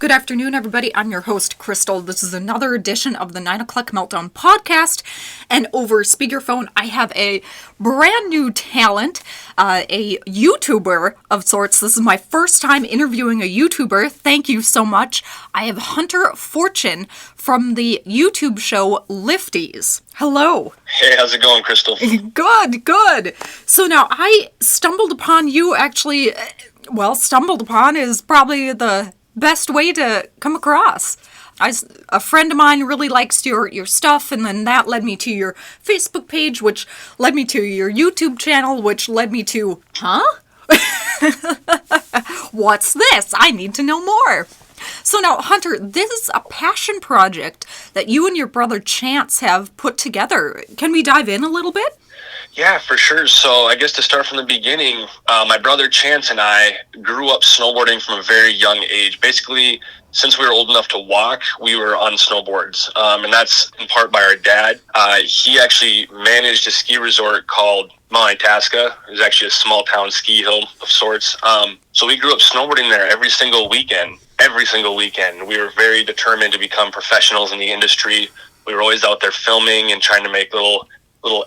Good afternoon, everybody. I'm your host, Crystal. This is another edition of the 9 O'Clock Meltdown podcast. And over speakerphone, I have a brand new talent, a YouTuber of sorts. This is my first time interviewing a YouTuber. Thank you so much. I have Hunter Fortune from the YouTube show Lifties. Hello. Hey, how's it going, Crystal? Good. So now I stumbled upon you actually, stumbled upon is probably the best way to come across. A friend of mine really likes your stuff, and then that led me to your Facebook page, which led me to your YouTube channel, which led me to, what's this? I need to know more. So now, Hunter, this is a passion project that you and your brother Chance have put together. Can we dive in a little bit? Yeah, for sure. So I guess to start from the beginning, my brother Chance and I grew up snowboarding from a very young age. Basically, since we were old enough to walk, we were on snowboards. And that's in part by our dad. He actually managed a ski resort called Mount Itasca. It was actually a small town ski hill of sorts. So we grew up snowboarding there every single weekend. We were very determined to become professionals in the industry. We were always out there filming and trying to make little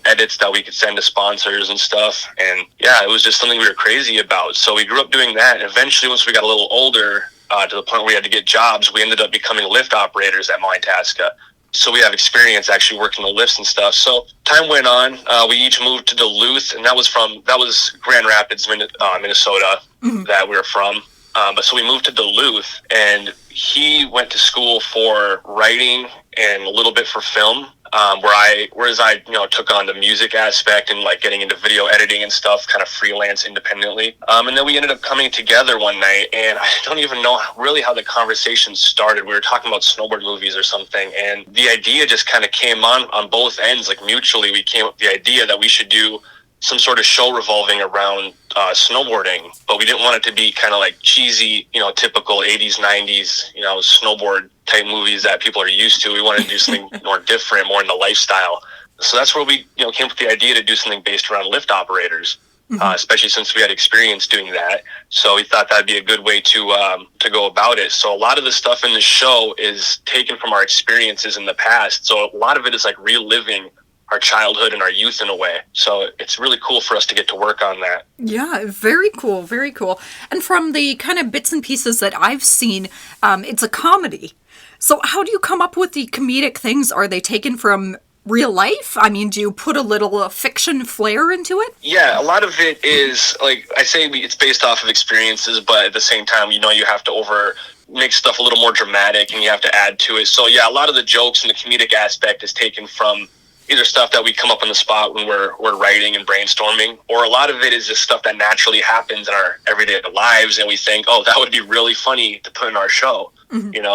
edits that we could send to sponsors and stuff. And yeah, it was just something we were crazy about. So we grew up doing that. And eventually, once we got a little older, to the point where we had to get jobs, we ended up becoming lift operators at Mount Itasca. So we have experience actually working the lifts and stuff. So time went on. We each moved to Duluth, and that was Grand Rapids, Minnesota, that we were from. But so we moved to Duluth, and he went to school for writing and a little bit for film. Whereas I took on the music aspect and like getting into video editing and stuff, kind of freelance independently. And then we ended up coming together one night, and I don't even know really how the conversation started. We were talking about snowboard movies or something, and the idea just kind of came on both ends. Like mutually, we came up with the idea that we should do some sort of show revolving around snowboarding, but we didn't want it to be kind of like cheesy, typical 80s, 90s, snowboard type movies that people are used to. We wanted to do something more different, more in the lifestyle. So that's where we, came up with the idea to do something based around lift operators, especially since we had experience doing that. So we thought that'd be a good way to go about it. So a lot of the stuff in the show is taken from our experiences in the past. So a lot of it is like reliving our childhood and our youth in a way. So it's really cool for us to get to work on that. Yeah, very cool. And from the kind of bits and pieces that I've seen, it's a comedy. So how do you come up with the comedic things? Are they taken from real life? I mean, do you put a little fiction flair into it? Yeah, a lot of it is, like I say, it's based off of experiences, but at the same time, you have to make stuff a little more dramatic and you have to add to it. So yeah, a lot of the jokes and the comedic aspect is taken from either stuff that we come up on the spot when we're writing and brainstorming, or a lot of it is just stuff that naturally happens in our everyday lives, and we think, oh, that would be really funny to put in our show.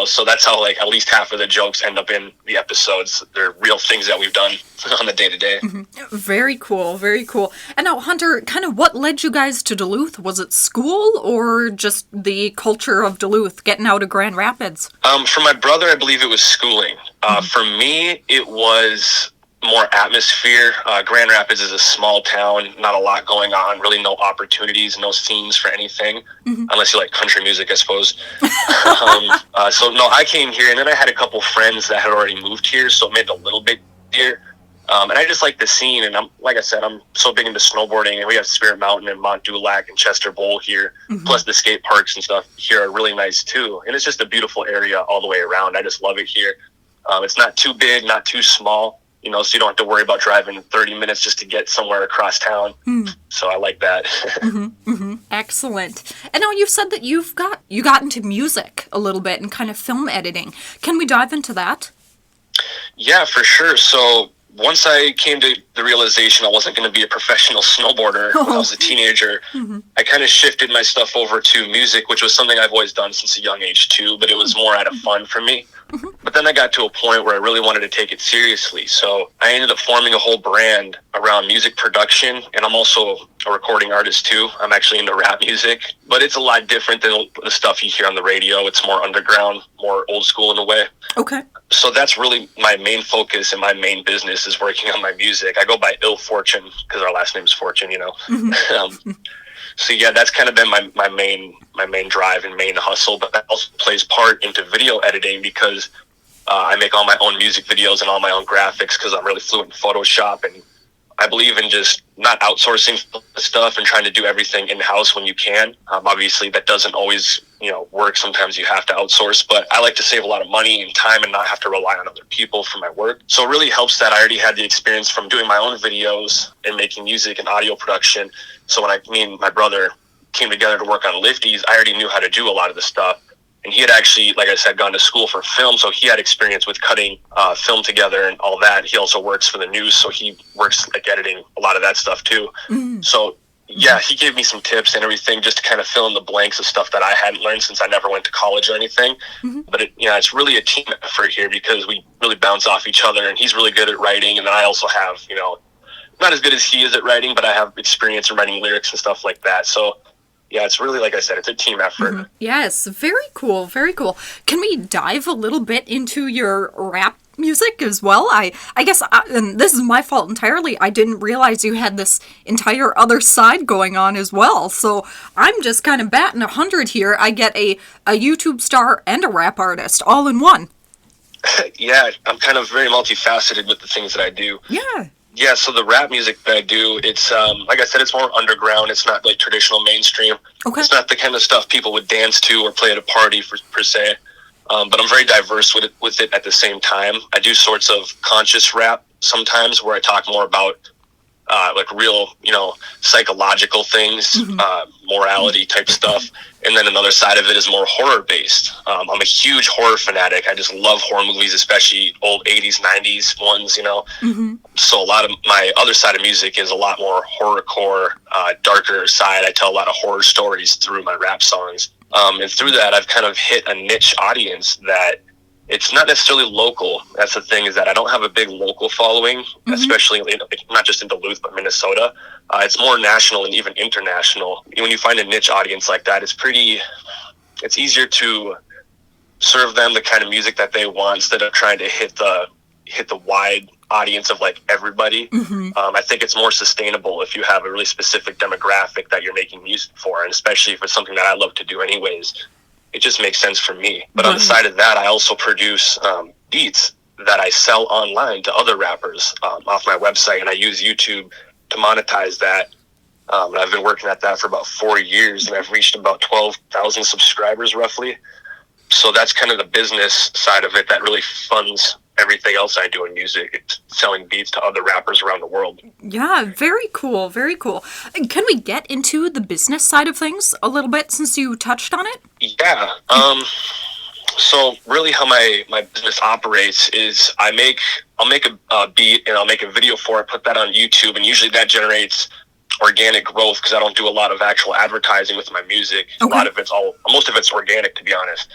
So that's how like at least half of the jokes end up in the episodes. They're real things that we've done on the day-to-day. Very cool. And now, Hunter, kind of what led you guys to Duluth? Was it school or just the culture of Duluth, getting out of Grand Rapids? For my brother, I believe it was schooling. For me, it was more atmosphere. Grand Rapids is a small town, not a lot going on, really no opportunities, no scenes for anything, unless you like country music, I suppose. So no, I came here, and then I had a couple friends that had already moved here, so it made it a little bit easier. And I just like the scene, and I'm so big into snowboarding, and we have Spirit Mountain and Mont Dulac and Chester Bowl here, plus the skate parks and stuff here are really nice too. And it's just a beautiful area all the way around. I just love it here. It's not too big, not too small. So you don't have to worry about driving 30 minutes just to get somewhere across town. So I like that. Excellent. And now you've said that you got into music a little bit and kind of film editing. Can we dive into that? Yeah, for sure. So once I came to the realization I wasn't going to be a professional snowboarder when I was a teenager, I kind of shifted my stuff over to music, which was something I've always done since a young age too, but it was more out of fun for me. But then I got to a point where I really wanted to take it seriously. So I ended up forming a whole brand around music production. And I'm also a recording artist too. I'm actually into rap music, but it's a lot different than the stuff you hear on the radio. It's more underground, more old school in a way. Okay. So that's really my main focus and my main business is working on my music. I go by Ill Fortune because our last name is Fortune, So yeah, that's kind of been my main drive and main hustle, but that also plays part into video editing because I make all my own music videos and all my own graphics because I'm really fluent in Photoshop, and I believe in just not outsourcing stuff and trying to do everything in-house when you can. Obviously, that doesn't always, work. Sometimes you have to outsource, but I like to save a lot of money and time and not have to rely on other people for my work. So it really helps that I already had the experience from doing my own videos and making music and audio production. So when me and my brother came together to work on Lifties, I already knew how to do a lot of the stuff. And he had actually, like I said, gone to school for film, so he had experience with cutting film together and all that. He also works for the news, so he works like editing a lot of that stuff too. Mm-hmm. So yeah, he gave me some tips and everything just to kind of fill in the blanks of stuff that I hadn't learned since I never went to college or anything. Mm-hmm. But it's really a team effort here because we really bounce off each other, and he's really good at writing, and then I also have, not as good as he is at writing, but I have experience in writing lyrics and stuff like that. So yeah, it's really, like I said, it's a team effort. Mm-hmm. Yes, very cool, very cool. Can we dive a little bit into your rap music as well? I guess, and this is my fault entirely, I didn't realize you had this entire other side going on as well. So I'm just kind of batting 100 here. I get a YouTube star and a rap artist all in one. Yeah, I'm kind of very multifaceted with the things that I do. Yeah. Yeah, so the rap music that I do, it's, like I said, it's more underground. It's not like traditional mainstream. Okay. It's not the kind of stuff people would dance to or play at a party per se. But I'm very diverse with it at the same time. I do sorts of conscious rap sometimes where I talk more about like real, psychological things, mm-hmm. Morality type stuff. And then another side of it is more horror based. I'm a huge horror fanatic. I just love horror movies, especially old 80s, 90s ones, Mm-hmm. So a lot of my other side of music is a lot more horrorcore, darker side. I tell a lot of horror stories through my rap songs. And through that, I've kind of hit a niche audience that it's not necessarily local. That's the thing, is that I don't have a big local following, mm-hmm. especially not just in Duluth, but Minnesota. It's more national and even international. When you find a niche audience like that, it's easier to serve them the kind of music that they want instead of trying to hit the wide audience of like everybody. Mm-hmm. I think it's more sustainable if you have a really specific demographic that you're making music for, and especially if it's something that I love to do anyways. It just makes sense for me. But on the side of that, I also produce beats that I sell online to other rappers off my website, and I use YouTube to monetize that. And I've been working at that for about 4 years, and I've reached about 12,000 subscribers roughly. So that's kind of the business side of it that really funds everything else I do in music. It's selling beats to other rappers around the world. Yeah, very cool, very cool. Can we get into the business side of things a little bit since you touched on it? Yeah. So really how my business operates is I'll make a beat and I'll make a video for it, put that on YouTube, and usually that generates organic growth because I don't do a lot of actual advertising with my music. Okay. Most of it's organic, to be honest.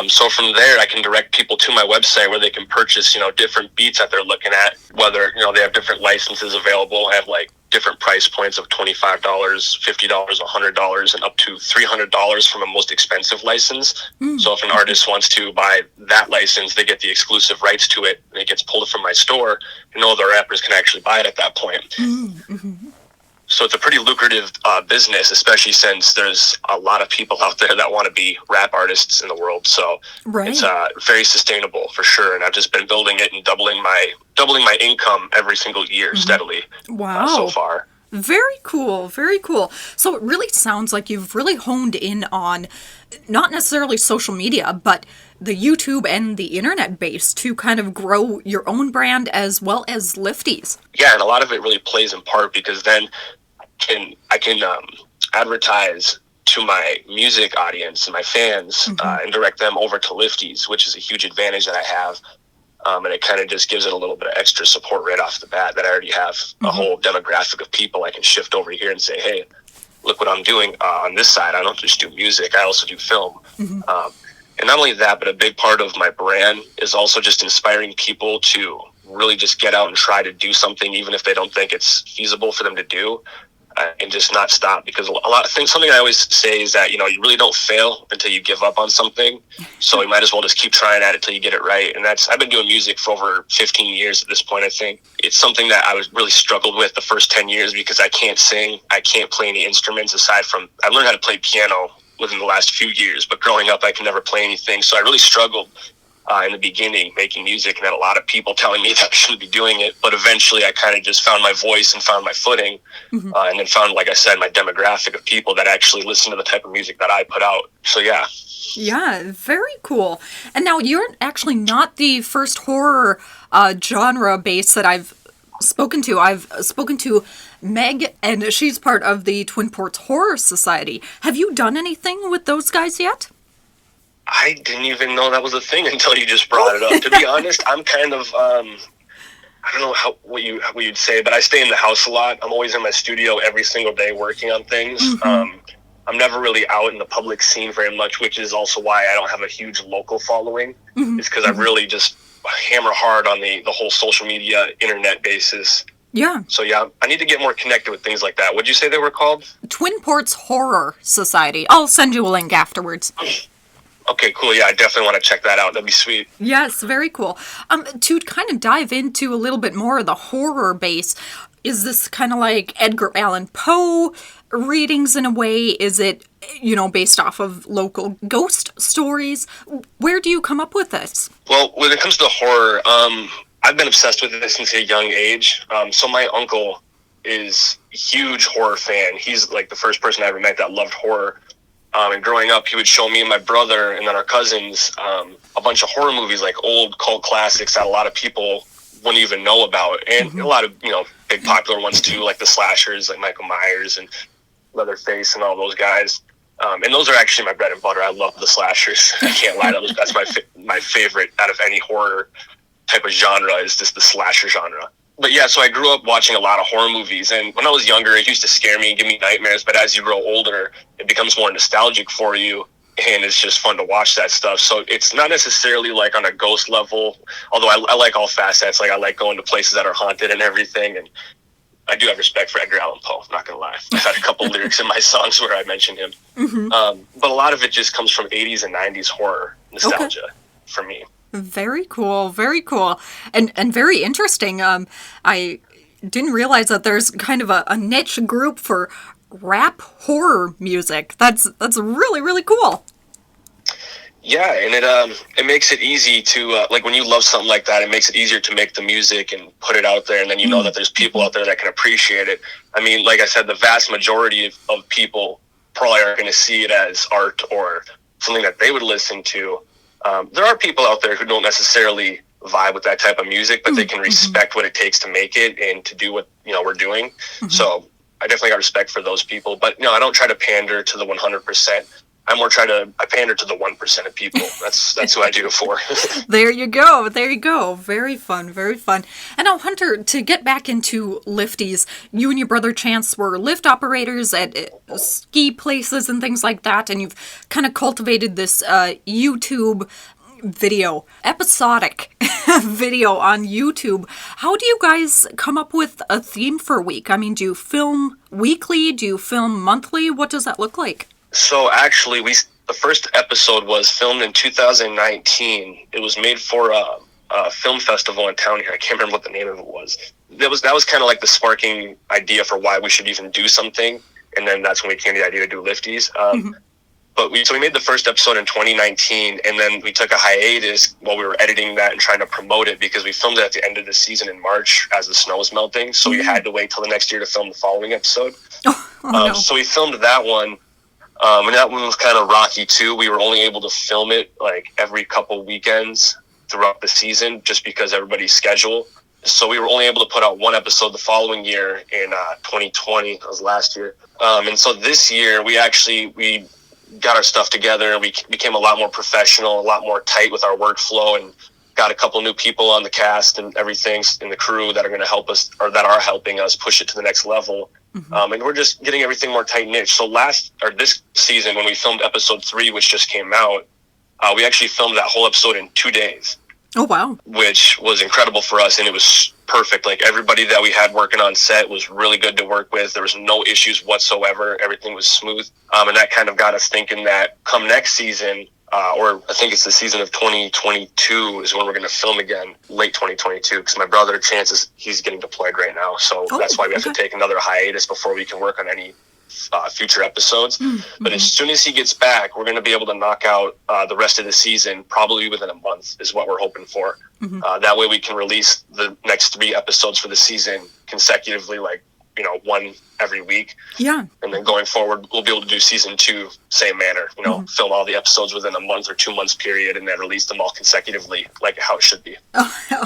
So from there, I can direct people to my website where they can purchase, different beats that they're looking at, whether, they have different licenses available. I have like different price points of $25, $50, $100, and up to $300 from a most expensive license. Mm. So if an artist wants to buy that license, they get the exclusive rights to it, and it gets pulled from my store, and no other rappers can actually buy it at that point. Mm-hmm. So it's a pretty lucrative business, especially since there's a lot of people out there that want to be rap artists in the world. So It's very sustainable for sure. And I've just been building it and doubling my income every single year, mm-hmm. steadily. Wow. So far. Very cool. Very cool. So it really sounds like you've really honed in on not necessarily social media, but the YouTube and the internet base to kind of grow your own brand as well as Lifties. Yeah, and a lot of it really plays in part because then I can advertise to my music audience and my fans, mm-hmm. And direct them over to Lifties, which is a huge advantage that I have. And it kind of just gives it a little bit of extra support right off the bat that I already have mm-hmm. a whole demographic of people I can shift over here and say, hey, look what I'm doing on this side. I don't just do music. I also do film. Mm-hmm. And not only that, but a big part of my brand is also just inspiring people to really just get out and try to do something, even if they don't think it's feasible for them to do. and just not stop, because a lot of things, something I always say is that, you really don't fail until you give up on something. So you might as well just keep trying at it till you get it right. And I've been doing music for over 15 years at this point. I think it's something that I was really struggled with the first 10 years because I can't sing. I can't play any instruments aside from, I learned how to play piano within the last few years, but growing up, I could never play anything. So I really struggled in the beginning making music, and had a lot of people telling me that I shouldn't be doing it. But eventually I kind of just found my voice and found my footing, and then found, like I said, my demographic of people that actually listen to the type of music that I put out. So yeah. Yeah, very cool. And now you're actually not the first horror genre base that I've spoken to. I've spoken to Meg, and she's part of the Twin Ports Horror Society. Have you done anything with those guys yet? I didn't even know that was a thing until you just brought it up. To be honest, I'm kind of, I don't know what you'd say, but I stay in the house a lot. I'm always in my studio every single day working on things. I'm never really out in the public scene very much, which is also why I don't have a huge local following. It's because I really just hammer hard on the whole social media, internet basis. Yeah. So yeah, I need to get more connected with things like that. What'd you say they were called? Twin Ports Horror Society. I'll send you a link afterwards. Okay, cool. Yeah, I definitely want to check that out. That'd be sweet. Yes, very cool. To kind of dive into a little bit more of the horror base, is this kind of like Edgar Allan Poe readings in a way? Is it, based off of local ghost stories? Where do you come up with this? Well, when it comes to horror, I've been obsessed with this since a young age. So my uncle is a huge horror fan. He's like the first person I ever met that loved horror. And growing up, he would show me and my brother and then our cousins a bunch of horror movies, like old cult classics that a lot of people wouldn't even know about. And a lot of, big popular ones too, like the slashers, like Michael Myers and Leatherface and all those guys. And those are actually my bread and butter. I love the slashers. I can't lie. That's my favorite out of any horror type of genre, is just the slasher genre. But yeah, so I grew up watching a lot of horror movies, and when I was younger, it used to scare me and give me nightmares, but as you grow older, it becomes more nostalgic for you, and it's just fun to watch that stuff. So it's not necessarily like on a ghost level, although I like all facets. Like I like going to places that are haunted and everything, and I do have respect for Edgar Allan Poe, not gonna lie. I've had a couple lyrics in my songs where I mention him. But a lot of it just comes from 80s and 90s horror nostalgia for me. Very cool, very cool. And very interesting. I didn't realize that there's kind of a niche group for rap horror music. That's really, really cool. Yeah, and it makes it easy to, like when you love something like that, it makes it easier to make the music and put it out there, and then you know that there's people out there that can appreciate it. I mean, like I said, the vast majority of people probably aren't going to see it as art or something that they would listen to. There are people out there who don't necessarily vibe with that type of music, but they can respect what it takes to make it and to do what we're doing. So I definitely got respect for those people. But I don't try to pander to the 100%. I pander to the 1% of people. That's who I do it for. There you go. Very fun, very fun. And now, Hunter, to get back into Lifties, you and your brother Chance were lift operators at ski places and things like that, and you've kind of cultivated this YouTube video, episodic video on YouTube. How do you guys come up with a theme for a week? I mean, do you film weekly? Do you film monthly? What does that look like? So actually, the first episode was filmed in 2019. It was made for a film festival in town here. I can't remember what the name of it was. That was kind of like the sparking idea for why we should even do something. And then that's when we came to the idea to do Lifties. But we made the first episode in 2019, and then we took a hiatus while we were editing that and trying to promote it, because we filmed it at the end of the season in March as the snow was melting. So we had to wait till the next year to film the following episode. No. So we filmed that one. And that one was kind of rocky too. We were only able to film it like every couple weekends throughout the season, just because everybody's schedule. So we were only able to put out one episode the following year in 2020. That was last year. And so this year we got our stuff together, and we became a lot more professional, a lot more tight with our workflow, and got a couple new people on the cast and everything in the crew that are going to help us, or that are helping us push it to the next level. And we're just getting everything more tight knit. So this season, when we filmed episode 3, which just came out, we actually filmed that whole episode in 2 days. Oh, wow. which was incredible for us, and it was perfect. Like, everybody that we had working on set was really good to work with. There was no issues whatsoever. Everything was smooth. And that kind of got us thinking that come next season, or I think it's the season of 2022 is when we're going to film again, late 2022, because my brother, chances he's getting deployed right now. So that's why we have to take another hiatus before we can work on any future episodes. But as soon as he gets back, we're going to be able to knock out the rest of the season probably within a month is what we're hoping for. That way we can release the next 3 episodes for the season consecutively, like, one every week. Yeah. And then going forward, we'll be able to do season 2 same manner, film all the episodes within a month or 2 months period, and then release them all consecutively, like how it should be.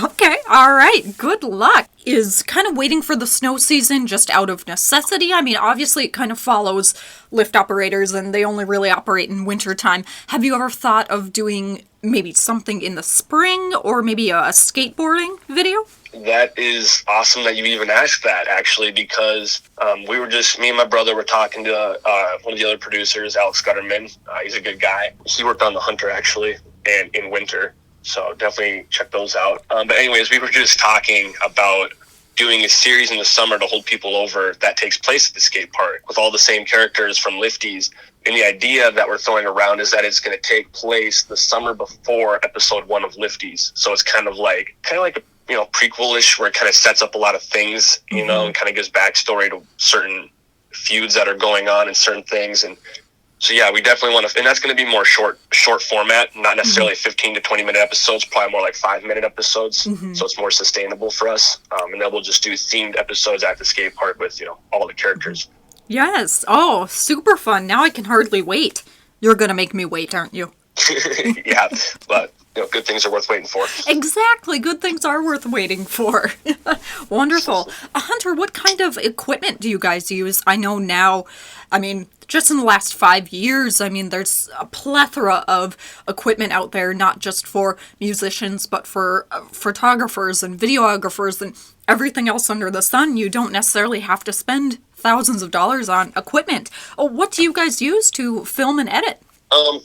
Okay. All right. Good luck. Is kind of waiting for the snow season just out of necessity? I mean, obviously it kind of follows lift operators, and they only really operate in wintertime. Have you ever thought of doing maybe something in the spring, or maybe a skateboarding video? That is awesome that you even asked that, actually, because me and my brother were talking to one of the other producers, Alex Gutterman. He's a good guy. He worked on The Hunter, actually, and in winter, so definitely check those out. But anyways, we were just talking about doing a series in the summer to hold people over that takes place at the skate park with all the same characters from Lifties. And the idea that we're throwing around is that it's going to take place the summer before episode 1 of Lifties. So it's kind of like a prequel-ish, where it kind of sets up a lot of things, and kind of gives backstory to certain feuds that are going on and certain things. And so, yeah, we definitely want to, and that's going to be more short format, not necessarily 15 to 20-minute episodes, probably more like 5-minute episodes. So it's more sustainable for us. And then we'll just do themed episodes at the skate park with, all the characters. Yes. Oh, super fun. Now I can hardly wait. You're going to make me wait, aren't you? Yeah, but good things are worth waiting for. Exactly. Good things are worth waiting for. Wonderful. Hunter, what kind of equipment do you guys use? I know now, just in the last 5 years, there's a plethora of equipment out there, not just for musicians, but for photographers and videographers and everything else under the sun. You don't necessarily have to spend thousands of dollars on equipment. What do you guys use to film and edit?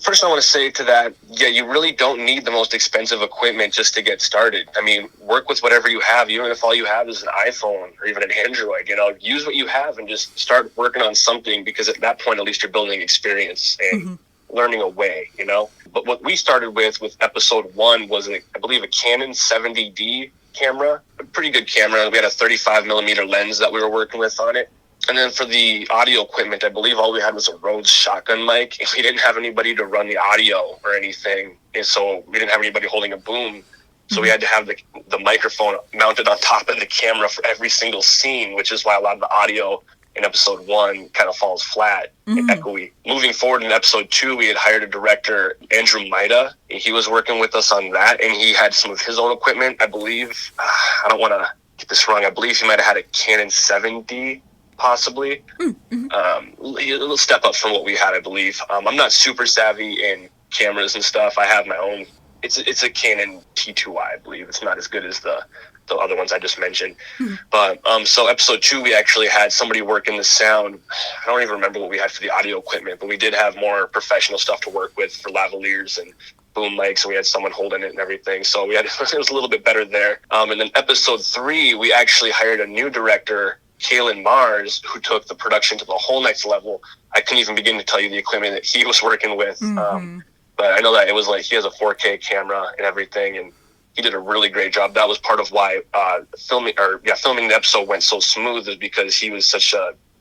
First, I want to say to that, you really don't need the most expensive equipment just to get started. Work with whatever you have, even if all you have is an iPhone or even an Android. Use what you have and just start working on something, because at that point, at least you're building experience and learning a way, But what we started with episode 1 was, I believe, a Canon 70D camera, a pretty good camera. We had a 35 millimeter lens that we were working with on it. And then for the audio equipment, I believe all we had was a Rhodes shotgun mic. We didn't have anybody to run the audio or anything. And so we didn't have anybody holding a boom. So we had to have the microphone mounted on top of the camera for every single scene, which is why a lot of the audio in episode 1 kind of falls flat and echoey. Moving forward in episode 2, we had hired a director, Andrew Maida. He was working with us on that, and he had some of his own equipment, I believe. I don't want to get this wrong. I believe he might have had a Canon 7D. Possibly. A little step up from what we had, I believe. I'm not super savvy in cameras and stuff. I have my own. It's a Canon T2i, I believe. It's not as good as the other ones I just mentioned. But so episode 2, we actually had somebody work in the sound. I don't even remember what we had for the audio equipment, but we did have more professional stuff to work with for lavaliers and boom mics, and we had someone holding it and everything. So it was a little bit better there. And then episode 3, we actually hired a new director, Kalen Mars, who took the production to the whole next level. I couldn't even begin to tell you the equipment that he was working with. But I know that it was like he has a 4K camera and everything, and he did a really great job. That was part of why filming the episode went so smooth, is because he was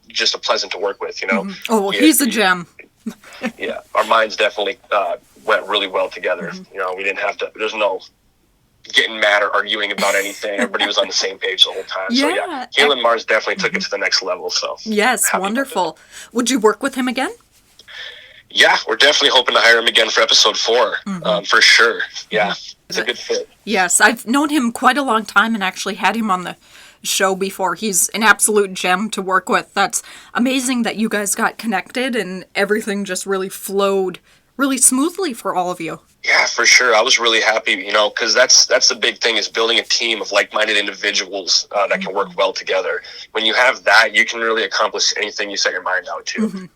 just a pleasant to work with, Oh, he's a gem. Yeah, our minds definitely went really well together. We didn't have to, there's no getting mad or arguing about anything. Everybody was on the same page the whole time. So yeah, Kalen Mars definitely took it to the next level. So yes, wonderful. Would you work with him again? Yeah, we're definitely hoping to hire him again for episode 4, for sure. Yeah, it's a good fit. Yes, I've known him quite a long time and actually had him on the show before. He's an absolute gem to work with. That's amazing that you guys got connected and everything just really flowed really smoothly for all of you. Yeah, for sure. I was really happy, because that's the big thing, is building a team of like-minded individuals that can work well together. When you have that, you can really accomplish anything you set your mind out to.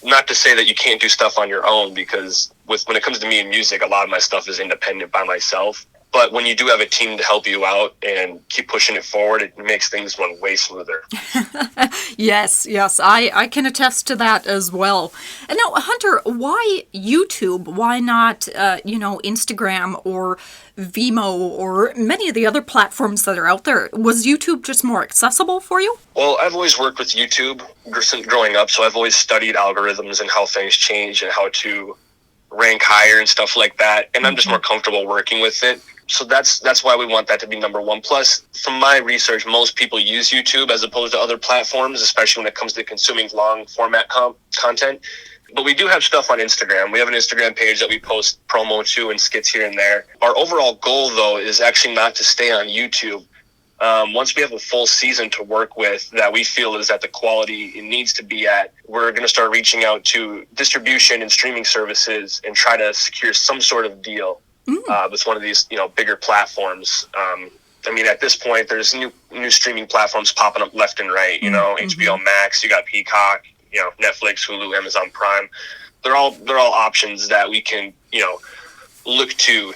Not to say that you can't do stuff on your own, because when it comes to me and music, a lot of my stuff is independent by myself. But when you do have a team to help you out and keep pushing it forward, it makes things run way smoother. Yes, I can attest to that as well. And now, Hunter, why YouTube? Why not, Instagram or Vimeo or many of the other platforms that are out there? Was YouTube just more accessible for you? Well, I've always worked with YouTube since growing up, so I've always studied algorithms and how things change and how to rank higher and stuff like that. And I'm just more comfortable working with it. So that's why we want that to be number one. Plus, from my research, most people use YouTube as opposed to other platforms, especially when it comes to consuming long format content. But we do have stuff on Instagram. We have an Instagram page that we post promo to and skits here and there. Our overall goal, though, is actually not to stay on YouTube. Once we have a full season to work with that we feel is at the quality it needs to be at, we're going to start reaching out to distribution and streaming services and try to secure some sort of deal with one of these, bigger platforms. At this point, there's new streaming platforms popping up left and right. HBO Max, you got Peacock, Netflix, Hulu, Amazon Prime. They're all options that we can, look to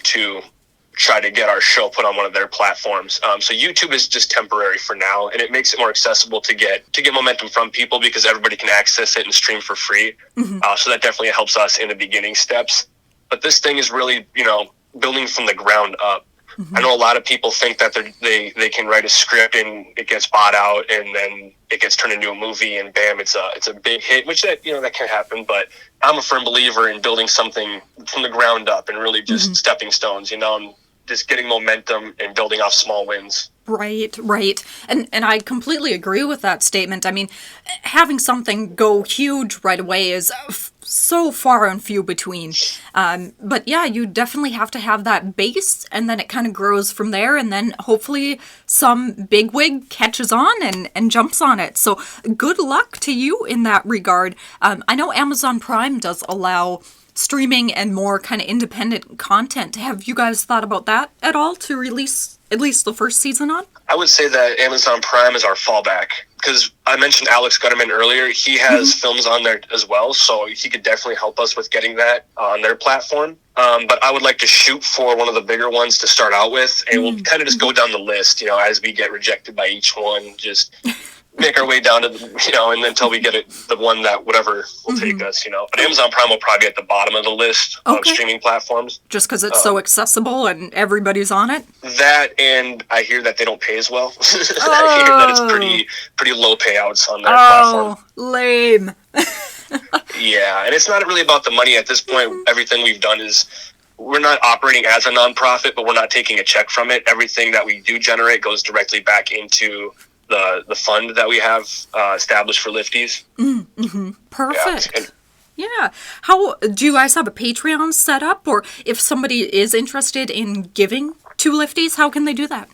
try to get our show put on one of their platforms. So YouTube is just temporary for now, and it makes it more accessible to get momentum from people because everybody can access it and stream for free. So that definitely helps us in the beginning steps. But this thing is really, building from the ground up. I know a lot of people think that they can write a script and it gets bought out and then it gets turned into a movie and bam, it's a big hit, which that can happen. But I'm a firm believer in building something from the ground up and really just stepping stones, and just getting momentum and building off small wins. Right. And I completely agree with that statement. Having something go huge right away is so far and few between. But yeah, you definitely have to have that base, and then it kind of grows from there, and then hopefully some bigwig catches on and jumps on it. So good luck to you in that regard. I know Amazon Prime does allow streaming and more kind of independent content. Have you guys thought about that at all to release at least the first season on? I would say that Amazon Prime is our fallback because I mentioned Alex Gutterman earlier. He has films on there as well, so he could definitely help us with getting that on their platform. But I would like to shoot for one of the bigger ones to start out with, and we'll kind of just go down the list, as we get rejected by each one, just make our way down to, and until we get the one that whatever will take us, But Amazon Prime will probably be at the bottom of the list of streaming platforms. Just because it's so accessible and everybody's on it? That, and I hear that they don't pay as well. I hear that it's pretty low payouts on their platform. Oh, lame. Yeah, and it's not really about the money at this point. Everything we've done is, we're not operating as a nonprofit, but we're not taking a check from it. Everything that we do generate goes directly back into the fund that we have established for Lifties. Perfect. Yeah. How do you guys have a Patreon set up, or if somebody is interested in giving to Lifties, how can they do that?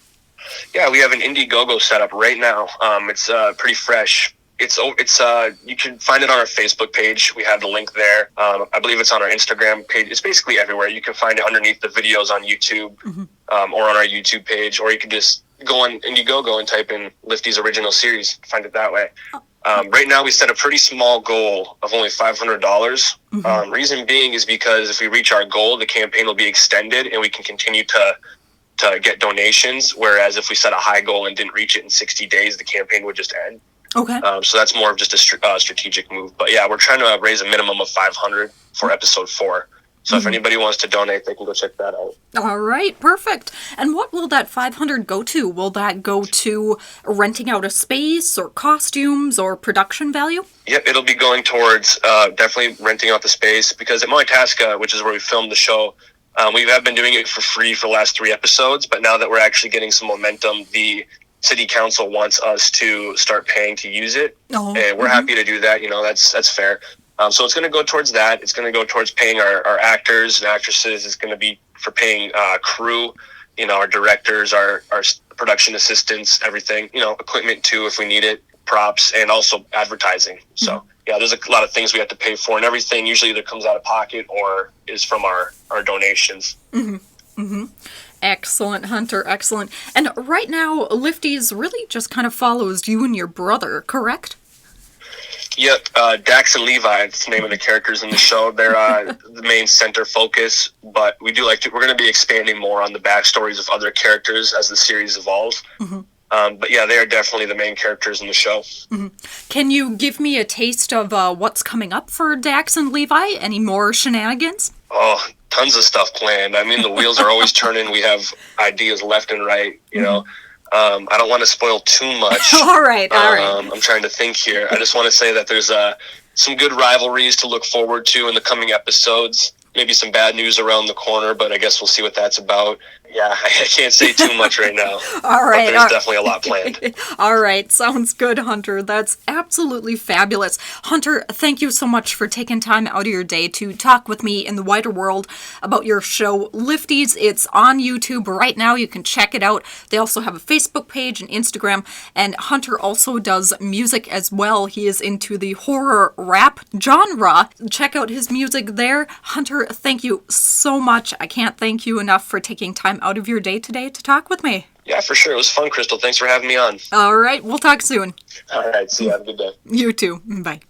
Yeah, we have an Indiegogo set up right now. It's pretty fresh. It's you can find it on our Facebook page. We have the link there. I believe it's on our Instagram page. It's basically everywhere. You can find it underneath the videos on YouTube or on our YouTube page, or you can just go on Indiegogo and type in Lifties Original Series. Find it that way. Right now, we set a pretty small goal of only $500. Reason being is because if we reach our goal, the campaign will be extended and we can continue to get donations. Whereas if we set a high goal and didn't reach it in 60 days, the campaign would just end. Okay. So that's more of just a strategic move. But yeah, we're trying to raise a minimum of $500 for episode 4. So if anybody wants to donate, they can go check that out. All right, perfect. And what will that $500 go to? Will that go to renting out a space or costumes or production value? Yep, it'll be going towards definitely renting out the space, because at Moitasca, which is where we filmed the show, we have been doing it for free for the last 3 episodes, but now that we're actually getting some momentum, the city council wants us to start paying to use it, and we're happy to do that. That's fair. So it's going to go towards that. It's going to go towards paying our actors and actresses. It's going to be for paying crew, our directors, our production assistants, everything, equipment too if we need it, props, and also advertising. So yeah, there's a lot of things we have to pay for, and everything usually either comes out of pocket or is from our donations. Excellent, Hunter, excellent. And right now, Lifties really just kind of follows you and your brother, correct? Yep, Dax and Levi, that's the name of the characters in the show. They're the main center focus, but we're going to be expanding more on the backstories of other characters as the series evolves. Mm-hmm. But yeah, they are definitely the main characters in the show. Mm-hmm. Can you give me a taste of what's coming up for Dax and Levi? Any more shenanigans? Oh, tons of stuff planned. I mean, the wheels are always turning. We have ideas left and right, you know. I don't want to spoil too much. All right. I'm trying to think here. I just want to say that there's some good rivalries to look forward to in the coming episodes. Maybe some bad news around the corner, but I guess we'll see what that's about. Yeah, I can't say too much right now. All right. But there's definitely a lot planned. All right. Sounds good, Hunter. That's absolutely fabulous. Hunter, thank you so much for taking time out of your day to talk with me in the wider world about your show, Lifties. It's on YouTube right now. You can check it out. They also have a Facebook page and Instagram, and Hunter also does music as well. He is into the horror rap genre. Check out his music there. Hunter, thank you so much. I can't thank you enough for taking time out of your day today to talk with me. Yeah, for sure. It was fun, Crystal. Thanks for having me on. All right. We'll talk soon. All right. See you. Have a good day. You too. Bye.